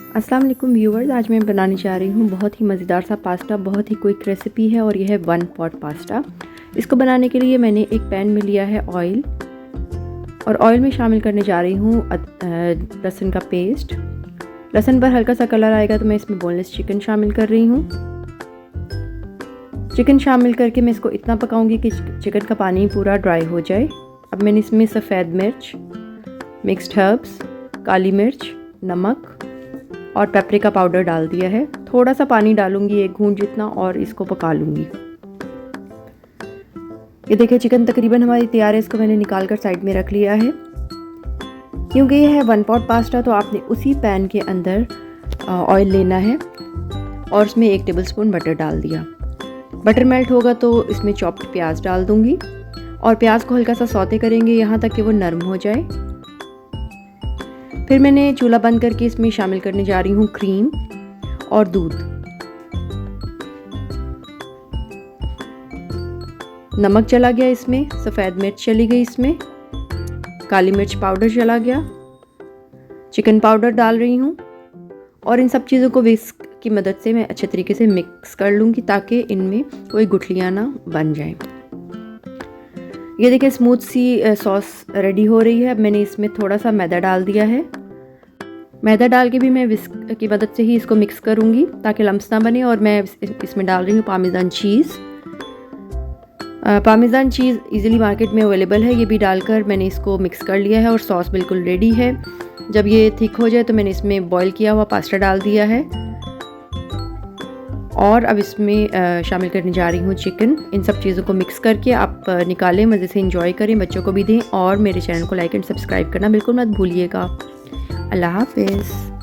अस्सलाम वालेकुम व्यूवर्स, आज मैं बनाने जा रही हूँ बहुत ही मज़ेदार सा पास्ता। बहुत ही क्विक रेसिपी है और यह है 1 पॉट पास्ता। इसको बनाने के लिए मैंने एक पैन में लिया है ऑयल और ऑयल में शामिल करने जा रही हूँ लहसुन का पेस्ट। लहसुन पर हल्का सा कलर आएगा तो मैं इसमें बोनलेस चिकन शामिल कर रही हूँ। चिकन शामिल करके मैं इसको इतना पकाऊंगी कि चिकन का पानी पूरा ड्राई हो जाए। अब मैंने इसमें सफ़ेद मिर्च, मिक्स्ड हर्ब्स, काली मिर्च, नमक और पेपरिका पाउडर डाल दिया है। थोड़ा सा पानी डालूंगी, 1 घूंट जितना, और इसको पका लूँगी। ये देखिए चिकन तकरीबन हमारी तैयार है। इसको मैंने निकाल कर साइड में रख लिया है। क्योंकि ये है 1 पॉट पास्ता तो आपने उसी पैन के अंदर ऑयल लेना है और उसमें 1 टेबलस्पून बटर डाल दिया। बटर मेल्ट होगा तो इसमें चॉप्ड प्याज डाल दूँगी और प्याज को हल्का सा सौते करेंगे यहाँ तक कि वो नरम हो जाए। फिर मैंने चूल्हा बंद करके इसमें शामिल करने जा रही हूँ क्रीम और दूध। नमक चला गया इसमें, सफ़ेद मिर्च चली गई इसमें, काली मिर्च पाउडर चला गया, चिकन पाउडर डाल रही हूँ और इन सब चीज़ों को विस्क की मदद से मैं अच्छे तरीके से मिक्स कर लूँगी ताकि इनमें कोई गुठलियाँ ना बन जाएं। ये देखिए स्मूथ सी सॉस रेडी हो रही है। अब मैंने इसमें थोड़ा सा मैदा डाल दिया है। मैदा डाल के भी मैं विस्क की मदद से ही इसको मिक्स करूँगी ताकि लम्स ना बने। और मैं इसमें डाल रही हूँ पामेज़ान चीज़। पामेज़ान चीज़ इजीली मार्केट में अवेलेबल है। ये भी डालकर मैंने इसको मिक्स कर लिया है और सॉस बिल्कुल रेडी है। जब ये थिक हो जाए तो मैंने इसमें बॉईल किया हुआ पास्ता डाल दिया है और अब इसमें शामिल करने जा रही हूँ चिकन। इन सब चीज़ों को मिक्स करके आप निकालें, मज़े से एंजॉय करें, बच्चों को भी दें और मेरे चैनल को लाइक एंड सब्सक्राइब करना बिल्कुल मत भूलिएगा। अल्लाह हाफ़िज़।